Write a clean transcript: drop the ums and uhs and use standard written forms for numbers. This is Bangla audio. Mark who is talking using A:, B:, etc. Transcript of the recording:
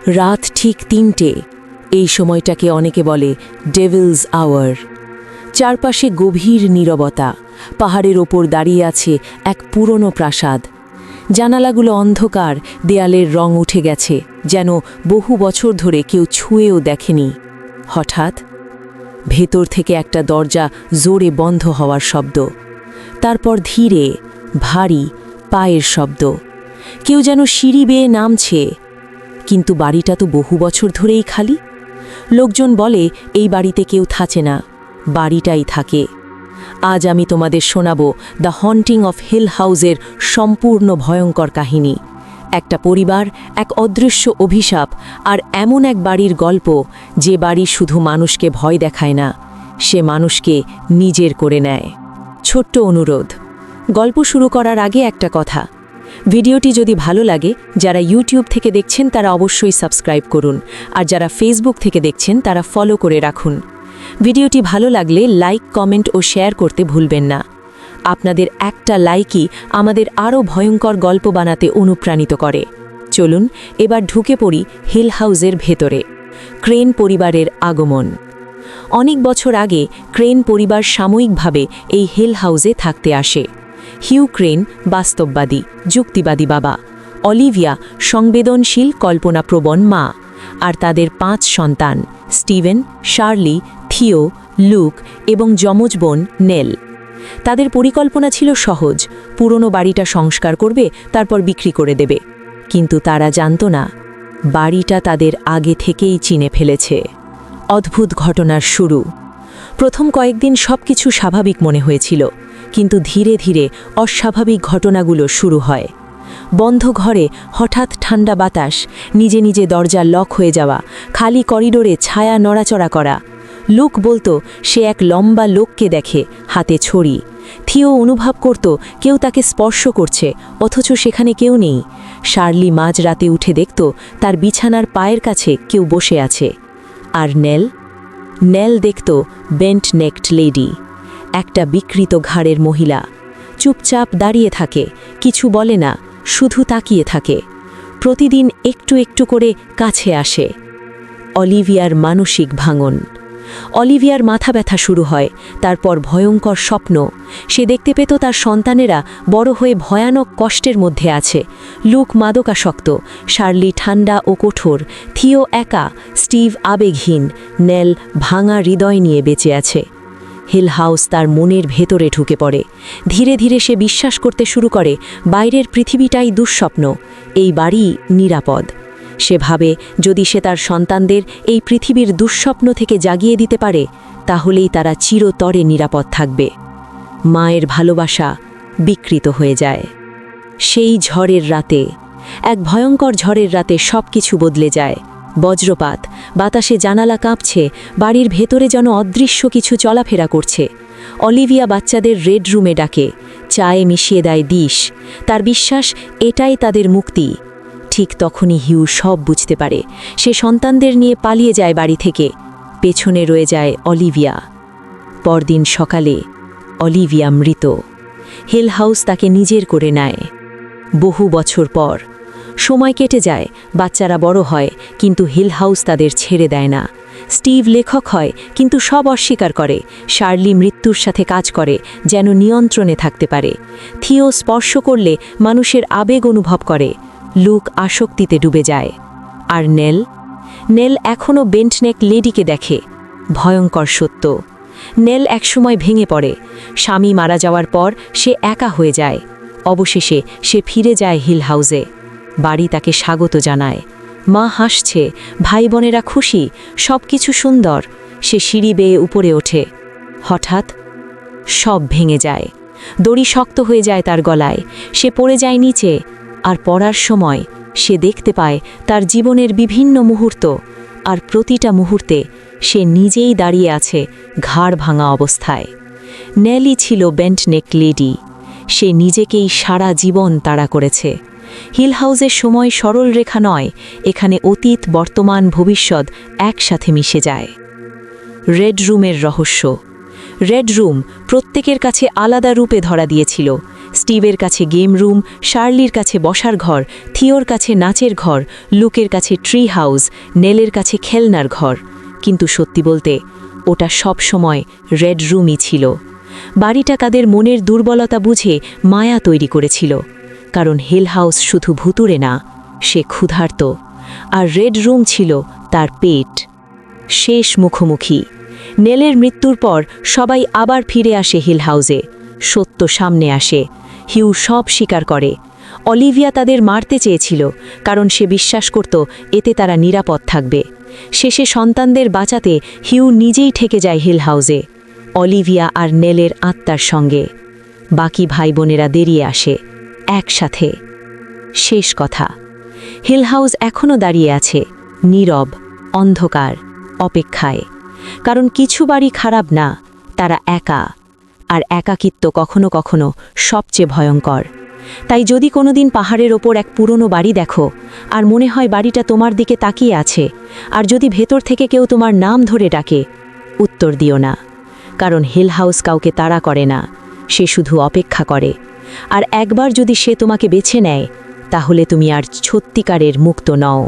A: রাত ঠিক ৩টে। এই সময়টাকে অনেকে বলে ডেভিলস আওয়ার। চারপাশে গভীর নীরবতা। পাহাড়ের ওপর দাঁড়িয়ে আছে এক পুরনো প্রাসাদ। জানালাগুলো অন্ধকার, দেয়ালের রং উঠে গেছে, যেন বহু বছর ধরে কেউ ছুঁয়েও দেখেনি। হঠাৎ ভেতর থেকে একটা দরজা জোরে বন্ধ হওয়ার শব্দ, তারপর ধীরে ভারী পায়ের শব্দ। কেউ যেন সিঁড়ি বেয়ে নামছে। কিন্তু বাড়িটা তো বহু বছর ধরেই খালি। লোকজন বলে এই বাড়িতে কেউ থাকে না, বাড়িটাই থাকে। আজ আমি তোমাদের শোনাব দ্য হন্টিং অফ হিল হাউসের সম্পূর্ণ ভয়ঙ্কর কাহিনী। একটা পরিবার, এক অদৃশ্য অভিশাপ, আর এমন এক বাড়ির গল্প যে বাড়ি শুধু মানুষকে ভয় দেখায় না, সে মানুষকে নিজের করে নেয়। ছোট্ট অনুরোধ, গল্প শুরু করার আগে একটা কথা। ভিডিওটি যদি ভালো লাগে, যারা ইউটিউব থেকে দেখছেন তারা অবশ্যই সাবস্ক্রাইব করুন, আর যারা ফেসবুক থেকে দেখছেন তারা ফলো করে রাখুন। ভিডিওটি ভালো লাগলে লাইক, কমেন্ট ও শেয়ার করতে ভুলবেন না। আপনাদের একটা লাইকই আমাদের আরও ভয়ঙ্কর গল্প বানাতে অনুপ্রাণিত করে। চলুন এবার ঢুকে পড়ি হিল হাউসের ভেতরে। ক্রেন পরিবারের আগমন। অনেক বছর আগে ক্রেন পরিবার সাময়িকভাবে এই হিল হাউসে থাকতে আসে। হিউ ক্রেন বাস্তববাদী, যুক্তিবাদী বাবা, অলিভিয়া সংবেদনশীল, কল্পনাপ্রবণ মা, আর তাদের 5 সন্তান স্টিভেন, শার্লি, থিও, লুক এবং যমজ বোন নেল। তাদের পরিকল্পনা ছিল সহজ, পুরনো বাড়িটা সংস্কার করবে, তারপর বিক্রি করে দেবে। কিন্তু তারা জানত না, বাড়িটা তাদের আগে থেকেই চিনে ফেলেছে। অদ্ভুত ঘটনার শুরু। প্রথম কয়েকদিন সবকিছু স্বাভাবিক মনে হয়েছিল, কিন্তু ধীরে ধীরে অস্বাভাবিক ঘটনাগুলো শুরু হয়। বন্ধ ঘরে হঠাৎ ঠান্ডা বাতাস, নিজে নিজে দরজা লক হয়ে যাওয়া, খালি করিডোরে ছায়া নড়াচড়া করা। লুক বলতো সে এক লম্বা লোককে দেখে, হাতে ছড়ি। থিও অনুভব করত কেউ তাকে স্পর্শ করছে, অথচ সেখানে কেউ নেই। শার্লি মাঝরাতে উঠে দেখত তার বিছানার পায়ের কাছে কেউ বসে আছে। আর নেল দেখত বেন্ট নেকড লেডি, একটা বিকৃত ঘাড়ের মহিলা। চুপচাপ দাঁড়িয়ে থাকে, কিছু বলে না, শুধু তাকিয়ে থাকে। প্রতিদিন একটু একটু করে কাছে আসে। অলিভিয়ার মানসিক ভাঙন। অলিভিয়ার মাথা ব্যথা শুরু হয়, তারপর ভয়ঙ্কর স্বপ্ন। সে দেখতে পেত তার সন্তানেরা বড় হয়ে ভয়ানক কষ্টের মধ্যে আছে। লুক মাদকাসক্ত, শার্লি ঠান্ডা ও কঠোর, থিও একা, স্টিভ আবেগহীন, নেল ভাঙা হৃদয় নিয়ে বেঁচে আছে। হিল হাউস তার মনের ভেতরে ঢুকে পড়ে। ধীরে ধীরে সে বিশ্বাস করতে শুরু করে বাইরের পৃথিবীটাই দুঃস্বপ্ন, এই বাড়ি নিরাপদ। সে ভাবে যদি সে তার সন্তানদের এই পৃথিবীর দুঃস্বপ্ন থেকে জাগিয়ে দিতে পারে, তাহলেই তারা চিরতরে নিরাপদ থাকবে। মায়ের ভালোবাসা বিকৃত হয়ে যায়। সেই ঝড়ের রাতে, এক ভয়ঙ্কর ঝড়ের রাতে সব কিছু বদলে যায়। বজ্রপাত, বাতাসে জানালা কাঁপছে, বাড়ির ভেতরে যেন অদৃশ্য কিছু চলাফেরা করছে। অলিভিয়া বাচ্চাদের রেড রুমে ডাকে, চায়ে মিশিয়ে দেয় দিশ। তার বিশ্বাস এটাই তাদের মুক্তি। ঠিক তখনই হিউ সব বুঝতে পারে। সে সন্তানদের নিয়ে পালিয়ে যায় বাড়ি থেকে। পেছনে রয়ে যায় অলিভিয়া। পরদিন সকালে অলিভিয়া মৃত। হিল হাউস তাকে নিজের করে নেয়। বহু বছর পর সময় কেটে যায়, বাচ্চারা বড় হয়, কিন্তু হিল হাউস তাদের ছেড়ে দেয় না। স্টিভ লেখক হয়, কিন্তু সব অস্বীকার করে। শার্লি মৃত্যুর সাথে কাজ করে, যেন নিয়ন্ত্রণে থাকতে পারে। থিও স্পর্শ করলে মানুষের আবেগ অনুভব করে। লুক আসক্তিতে ডুবে যায়। আর নেল এখনও বেন্টনেক লেডিকে দেখে। ভয়ঙ্কর সত্য, নেল একসময় ভেঙে পড়ে। স্বামী মারা যাওয়ার পর সে একা হয়ে যায়। অবশেষে সে ফিরে যায় হিল হাউসে। বাড়ি তাকে স্বাগত জানায়। মা হাসছে, ভাই বোনেরা খুশি, সব কিছু সুন্দর। সে সিঁড়ি বেয়ে উপরে ওঠে। হঠাৎ সব ভেঙে যায়। দড়ি শক্ত হয়ে যায় তার গলায়। সে পড়ে যায় নিচে। আর পড়ার সময় সে দেখতে পায় তার জীবনের বিভিন্ন মুহূর্ত, আর প্রতিটা মুহূর্তে সে নিজেই দাঁড়িয়ে আছে ঘাড় ভাঙা অবস্থায়। নেলি ছিল বেন্টনেক লেডি। সে নিজেকেই সারা জীবন তাড়া করেছে। হিল হাউসের সময় সরল রেখা নয়, এখানে অতীত, বর্তমান, ভবিষ্যৎ একসাথে মিশে যায়। রেড রুমের রহস্য। রেড রুম প্রত্যেকের কাছে আলাদা রূপে ধরা দিয়েছিল। স্টিভের কাছে গেম রুম, শার্লির কাছে বসার ঘর, থিওর কাছে নাচের ঘর, লুকের কাছে ট্রি হাউস, নেলের কাছে খেলনার ঘর। কিন্তু সত্যি বলতে ওটা সব সময় রেড রুমই ছিল। বাড়িটা তাদের মনের দুর্বলতা বুঝে মায়া তৈরি করেছিল, কারণ হিল হাউস শুধু ভুতুড়ে না, সে ক্ষুধার্ত, আর রেড রুম ছিল তার পেট। শেষ মুখোমুখি। নেলের মৃত্যুর পর সবাই আবার ফিরে আসে হিল হাউসে। সত্য সামনে আসে। হিউ সব স্বীকার করে। অলিভিয়া তাদের মারতে চেয়েছিল, কারণ সে বিশ্বাস করত এতে তারা নিরাপদ থাকবে। শেষে সন্তানদের বাঁচাতে হিউ নিজেই ঠেকে যায় হিল হাউসে, অলিভিয়া আর নেলের আত্মার সঙ্গে। বাকি ভাই বোনেরা দেরিয়ে আসে একসাথে। শেষ কথা, হিল হাউস এখনও দাঁড়িয়ে আছে, নীরব, অন্ধকার, অপেক্ষায়। কারণ কিছু বাড়ি খারাপ না, তারা একা, আর একাকিত্ব কখনো কখনো সবচেয়ে ভয়ঙ্কর। তাই যদি কোনোদিন পাহাড়ের ওপর এক পুরনো বাড়ি দেখো, আর মনে হয় বাড়িটা তোমার দিকে তাকিয়ে আছে, আর যদি ভেতর থেকে কেউ তোমার নাম ধরে ডাকে, উত্তর দিও না। কারণ হিল হাউস কাউকে তাড়া করে না, সে শুধু অপেক্ষা করে। আর একবার যদি সে তোমাকে বেছে নেয়, তাহলে তুমি আর সত্যিকারের মুক্ত নও।